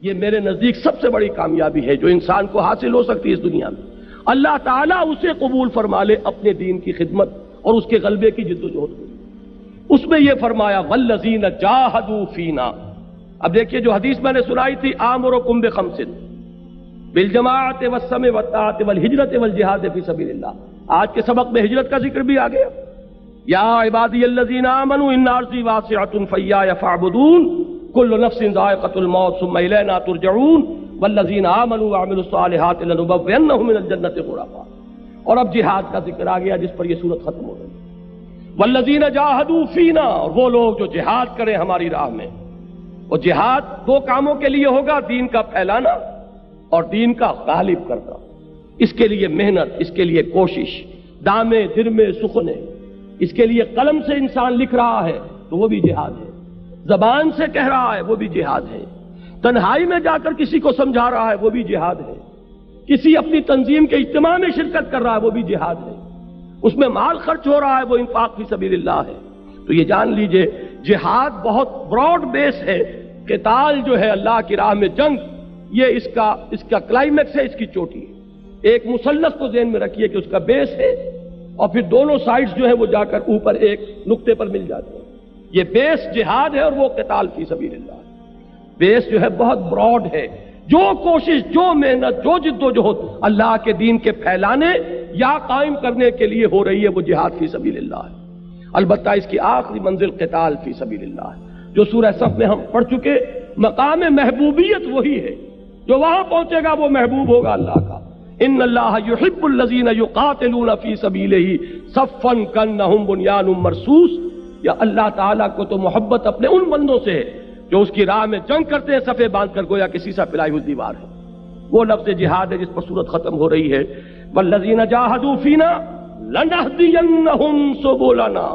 یہ میرے نزدیک سب سے بڑی کامیابی ہے جو انسان کو حاصل ہو سکتی ہے اس دنیا میں۔ اللہ تعالیٰ اسے قبول فرما لے اپنے دین کی خدمت اور اس کے غلبے کی جد و جہد کو۔ اس میں یہ فرمایا والذین جاہدوا فینا۔ اب دیکھیے جو حدیث میں نے سنائی تھی آمرکم بخمس بالجماعت والسمع والطاعت والہجرت والجہاد فی سبیل اللہ، آج کے سبق میں ہجرت کا ذکر بھی آ گیا۔ یا عبادی الذین آمنوا ان ارضی واسعۃ فایایا فاعبدون کل نفس ذائقۃ الموت ثم الینا ترجعون والذین آمنوا وعملوا الصالحات لنبوئنهم من الجنۃ غرفا۔ اور اب جہاد کا ذکر آ گیا جس پر یہ سورت ختم ہو گئی۔ والذین جاہدوا فینا، اور وہ لوگ جو جہاد کریں ہماری راہ میں۔ اور جہاد دو کاموں کے لیے ہوگا، دین کا پھیلانا اور دین کا غالب کرنا۔ اس کے لیے محنت، اس کے لیے کوشش، دامے درمے سخنے، اس کے لیے قلم سے انسان لکھ رہا ہے تو وہ بھی جہاد ہے، زبان سے کہہ رہا ہے وہ بھی جہاد ہے، تنہائی میں جا کر کسی کو سمجھا رہا ہے وہ بھی جہاد ہے، کسی اپنی تنظیم کے اجتماع میں شرکت کر رہا ہے وہ بھی جہاد ہے، اس میں مال خرچ ہو رہا ہے وہ انفاق فی سبیل اللہ ہے۔ تو یہ جان لیجئے جہاد بہت براڈ بیس ہے، قتال جو ہے اللہ کی راہ میں جنگ، یہ اس کا کلائمیکس ہے، اس کی چوٹی ہے۔ ایک مثلث کو ذہن میں رکھیے کہ اس کا بیس ہے اور پھر دونوں سائڈز جو ہیں وہ جا کر اوپر ایک نقطے پر مل جاتے ہیں۔ یہ بیس جہاد ہے اور وہ قتال فی سبیل اللہ ہے۔ بیس جو ہے بہت براڈ ہے، جو کوشش، جو محنت، جو جد و جہد اللہ کے دین کے پھیلانے یا قائم کرنے کے لیے ہو رہی ہے وہ جہاد فی سبیل اللہ ہے۔ البتہ اس کی آخری منزل قتال فی سبیل اللہ ہے، جو سورہ صف میں ہم پڑھ چکے۔ مقام محبوبیت وہی ہے، جو وہاں پہنچے گا وہ محبوب ہوگا اللہ کا۔ ان اللہ یحب الذین یقاتلون فی سبیلہ صفا کانہم بنیان مرصوص۔ یا اللہ تعالیٰ کو تو محبت اپنے ان بندوں سے ہے جو اس کی راہ میں جنگ کرتے ہیں صفے باندھ کر گویا کسی سا پلائی ہوئی دیوار ہے۔ وہ لفظ جہاد ہے جس پر سورت ختم ہو رہی ہے۔ والذین جاہدوا فینا لنہدینہم سبلنا۔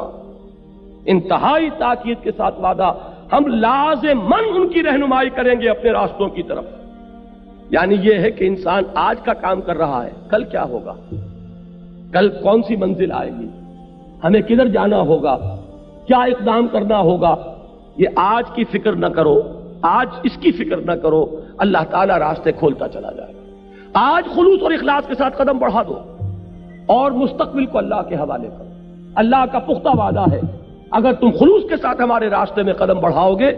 انتہائی تاکید کے ساتھ وعدہ، ہم لازماً ان کی رہنمائی کریں گے اپنے راستوں کی طرف۔ یعنی یہ ہے کہ انسان آج کا کام کر رہا ہے، کل کیا ہوگا، کل کون سی منزل آئے گی، ہمیں کدھر جانا ہوگا، کیا اقدام کرنا ہوگا، یہ آج کی فکر نہ کرو، آج اس کی فکر نہ کرو، اللہ تعالیٰ راستے کھولتا چلا جائے گا۔ آج خلوص اور اخلاص کے ساتھ قدم بڑھا دو اور مستقبل کو اللہ کے حوالے کرو۔ اللہ کا پختہ وعدہ ہے، اگر تم خلوص کے ساتھ ہمارے راستے میں قدم بڑھاؤ گے،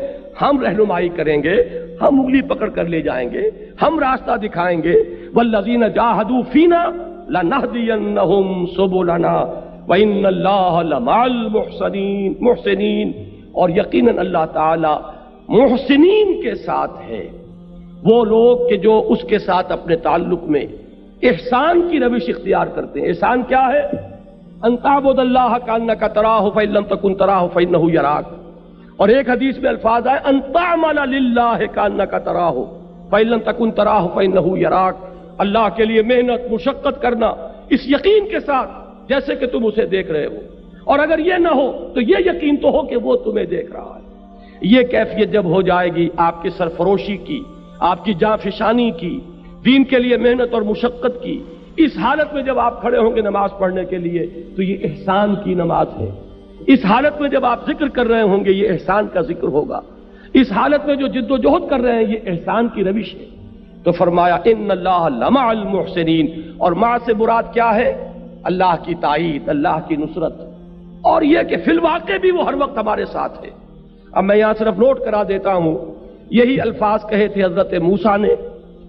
ہم رہنمائی کریں گے، ہم انگلی پکڑ کر لے جائیں گے، ہم راستہ دکھائیں گے۔ والذین جاہدوا فینا لنہدینہم سبلنا وَإِنَّ اللَّهَ لَمَعَ الْمُحْسِنِينَ۔ اور یقیناً اللہ تعالی محسنین کے ساتھ ہے، وہ لوگ کہ جو اس کے ساتھ اپنے تعلق میں احسان کی روش اختیار کرتے ہیں۔ احسان کیا ہے؟ ان تعبد اللہ کانک تراہ فإن لم تکن تراہ فإنہ یراک۔ اور ایک حدیث میں الفاظ آئے ان تعمل للہ کانک تراہ فإن لم تکن تراہ فإنہ یراک۔ اللہ کے لیے محنت، مشقت کرنا اس یقین کے ساتھ جیسے کہ تم اسے دیکھ رہے ہو، اور اگر یہ نہ ہو تو یہ یقین تو ہو کہ وہ تمہیں دیکھ رہا ہے۔ یہ کیفیت جب ہو جائے گی آپ کی سرفروشی کی، آپ کی جانفشانی کی، دین کے لیے محنت اور مشقت کی، اس حالت میں جب آپ کھڑے ہوں گے نماز پڑھنے کے لیے تو یہ احسان کی نماز ہے۔ اس حالت میں جب آپ ذکر کر رہے ہوں گے یہ احسان کا ذکر ہوگا۔ اس حالت میں جو جد و جہد کر رہے ہیں یہ احسان کی روش ہے۔ تو فرمایا ان اللہ لمع المحسنین، اور مع سے مراد کیا ہے؟ اللہ کی تائید، اللہ کی نصرت، اور یہ کہ فی الواقع بھی وہ ہر وقت ہمارے ساتھ ہے۔ اب میں یہاں صرف نوٹ کرا دیتا ہوں، یہی الفاظ کہے تھے حضرت موسیٰ نے،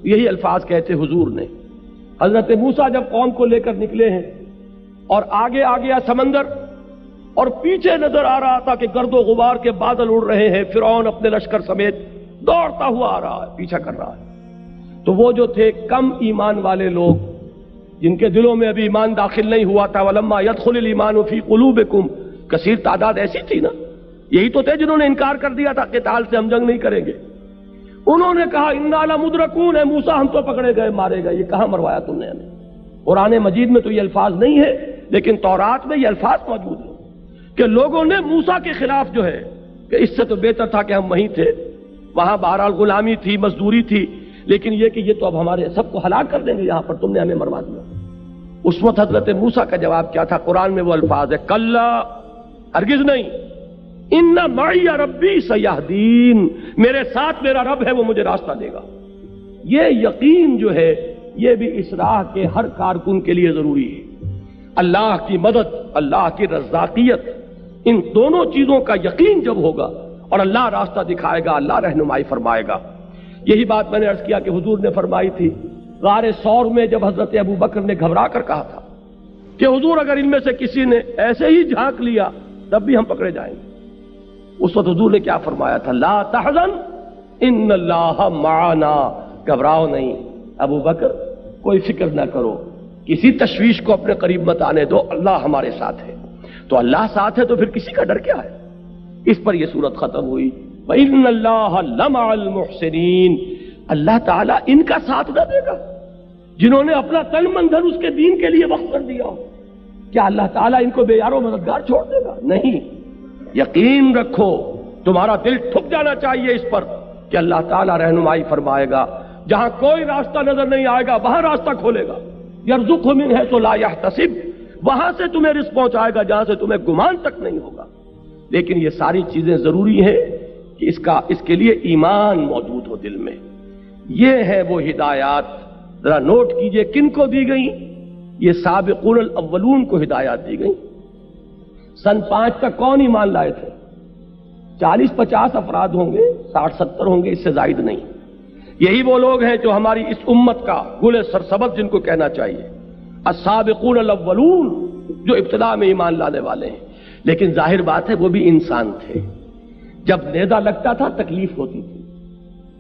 یہی الفاظ کہے تھے حضور نے۔ حضرت موسیٰ جب قوم کو لے کر نکلے ہیں اور آگے آ گیا سمندر، اور پیچھے نظر آ رہا تھا کہ گرد و غبار کے بادل اڑ رہے ہیں، فرعون اپنے لشکر سمیت دوڑتا ہوا آ رہا ہے، پیچھا کر رہا ہے۔ تو وہ جو تھے کم ایمان والے لوگ جن کے دلوں میں ابھی ایمان داخل نہیں ہوا تھا، وَلَمَّا يَدْخُلِ الْإِيمَانُ فِي قُلُوبِكُمْ، کثیر تعداد ایسی تھی نا، یہی تو تھے جنہوں نے انکار کر دیا تھا قتال سے ہم جنگ نہیں کریں گے۔ انہوں نے کہا اِنَّا لَمُدْرَكُونَ، اے موسیٰ ہم تو پکڑے گئے، مارے گئے۔ یہ کہاں مروایا تم نے ہمیں؟ قرآن مجید میں تو یہ الفاظ نہیں ہے، لیکن تورات میں یہ الفاظ موجود ہیں کہ لوگوں نے موسیٰ کے خلاف جو ہے کہ اس سے تو بہتر تھا کہ ہم وہیں تھے، وہاں بہرحال غلامی تھی، مزدوری تھی، لیکن یہ کہ یہ تو اب ہمارے سب کو ہلاک کر دیں گے، یہاں پر تم نے ہمیں مروا دیا۔ اس وقت حضرت موسیٰ کا جواب کیا تھا؟ قرآن میں وہ الفاظ ہے کلا، ہرگز نہیں، ان معی ربی سیہدین، میرے ساتھ میرا رب ہے وہ مجھے راستہ دے گا۔ یہ یقین جو ہے یہ بھی اس راہ کے ہر کارکن کے لیے ضروری ہے۔ اللہ کی مدد، اللہ کی رزاقیت، ان دونوں چیزوں کا یقین جب ہوگا اور اللہ راستہ دکھائے گا، اللہ رہنمائی فرمائے گا۔ یہی بات میں نے عرض کیا کہ حضور نے فرمائی تھی غار ثور میں، جب حضرت ابو بکر نے گھبرا کر کہا تھا کہ حضور اگر ان میں سے کسی نے ایسے ہی جھانک لیا تب بھی ہم پکڑے جائیں گے، اس وقت حضور نے کیا فرمایا تھا؟ لا تحزن ان اللہ معنا، گھبراؤ نہیں ابو بکر، کوئی فکر نہ کرو، کسی تشویش کو اپنے قریب مت آنے دو، اللہ ہمارے ساتھ ہے۔ تو اللہ ساتھ ہے تو پھر کسی کا ڈر کیا ہے؟ اس پر یہ صورت ختم ہوئی، وَإِنَّ اللَّهَ لَمَعَ الْمُحْسِنِينَ، اللہ تعالیٰ ان کا ساتھ نہ دے گا جنہوں نے اپنا تن من دھن اس کے دین کے لیے وقف کر دیا ہو۔ کیا اللہ تعالیٰ ان کو بے یار و مددگار چھوڑ دے گا؟ نہیں، یقین رکھو، تمہارا دل ٹھک جانا چاہیے اس پر کہ اللہ تعالیٰ رہنمائی فرمائے گا، جہاں کوئی راستہ نظر نہیں آئے گا وہاں راستہ کھولے گا۔ یرزقہ من حیث لا یحتسب، وہاں سے تمہیں رزق پہنچائے گا جہاں سے تمہیں گمان تک نہیں ہوگا۔ لیکن یہ ساری چیزیں ضروری ہیں کہ اس کے لیے ایمان موجود ہو دل میں۔ یہ ہے وہ ہدایات، ذرا نوٹ کیجئے کن کو دی گئی؟ یہ سابقون الاولون کو ہدایات دی گئی۔ سن 5 تک کون ایمان لائے تھے؟ 40-50 افراد ہوں گے، 60-70 ہوں گے، اس سے زائد نہیں۔ یہی وہ لوگ ہیں جو ہماری اس امت کا گل سرسبز جن کو کہنا چاہیے، السابقون الاولون، جو ابتدا میں ایمان لانے والے ہیں۔ لیکن ظاہر بات ہے وہ بھی انسان تھے، جب نیزہ لگتا تھا تکلیف ہوتی تھی،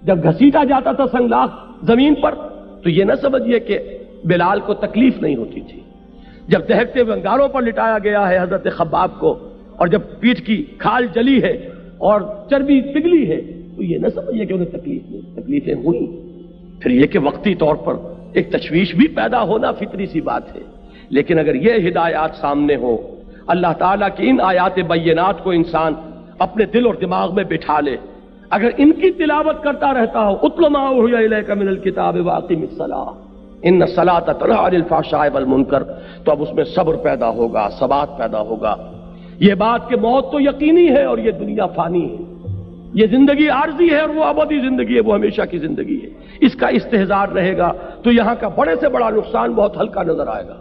جب گھسیٹا جاتا تھا سنگلاخ زمین پر تو یہ نہ سمجھیے کہ بلال کو تکلیف نہیں ہوتی تھی۔ جب دہکتے ہوئے انگاروں پر لٹایا گیا ہے حضرت خباب کو، اور جب پیٹھ کی کھال جلی ہے اور چربی پگھلی ہے تو یہ نہ سمجھیے کہ انہیں تکلیف نہیں، تکلیفیں ہوئی۔ پھر یہ کہ وقتی طور پر ایک تشویش بھی پیدا ہونا فطری سی بات ہے، لیکن اگر یہ ہدایات سامنے ہو، اللہ تعالیٰ کی ان آیات بینات کو انسان اپنے دل اور دماغ میں بٹھا لے، اگر ان کی تلاوت کرتا رہتا ہو، اتل ما اوحی الیک من الکتاب واقم الصلاۃ ان الصلاۃ تنہی عن الفحشاء والمنکر، تو اب اس میں صبر پیدا ہوگا، ثبات پیدا ہوگا۔ یہ بات کہ موت تو یقینی ہے اور یہ دنیا فانی ہے، یہ زندگی عارضی ہے اور وہ ابدی زندگی ہے، وہ ہمیشہ کی زندگی ہے، اس کا استحضار رہے گا تو یہاں کا بڑے سے بڑا نقصان بہت ہلکا نظر آئے گا،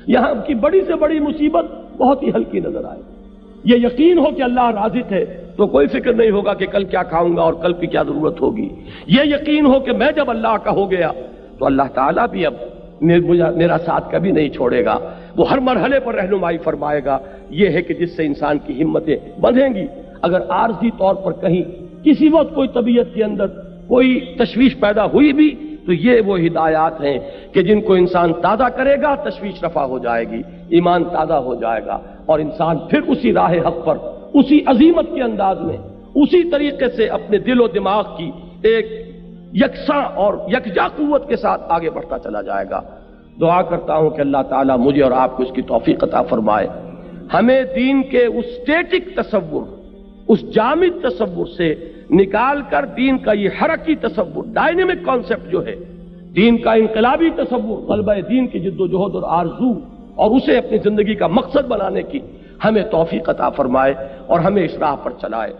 یہاں کی بڑی سے بڑی مصیبت بہت ہی ہلکی نظر آئے گی۔ یہ یقین ہو کہ اللہ رازق ہے تو کوئی فکر نہیں ہوگا کہ کل کیا کھاؤں گا اور کل کی کیا ضرورت ہوگی۔ یہ یقین ہو کہ میں جب اللہ کا ہو گیا تو اللہ تعالیٰ بھی اب میرا ساتھ کبھی نہیں چھوڑے گا، وہ ہر مرحلے پر رہنمائی فرمائے گا۔ یہ ہے کہ جس سے انسان کی ہمتیں بندھیں گی۔ اگر عارضی طور پر کہیں کسی وقت کوئی طبیعت کے اندر کوئی تشویش پیدا ہوئی بھی تو یہ وہ ہدایات ہیں کہ جن کو انسان تازہ کرے گا تشویش رفع ہو جائے گی، ایمان تازہ ہو جائے گا، اور انسان پھر اسی راہ حق پر، اسی عظیمت کے انداز میں، اسی طریقے سے اپنے دل و دماغ کی ایک یکساں اور یکجا قوت کے ساتھ آگے بڑھتا چلا جائے گا۔ دعا کرتا ہوں کہ اللہ تعالیٰ مجھے اور آپ کو اس کی توفیق عطا فرمائے، ہمیں دین کے اس اسٹیٹک تصور، اس جامد تصور سے نکال کر دین کا یہ حرکی تصور، ڈائنمک کانسیپٹ جو ہے، دین کا انقلابی تصور، غلبہ دین کی جد و جہد اور آرزو، اور اسے اپنی زندگی کا مقصد بنانے کی ہمیں توفیق عطا فرمائے اور ہمیں اس راہ پر چلائے۔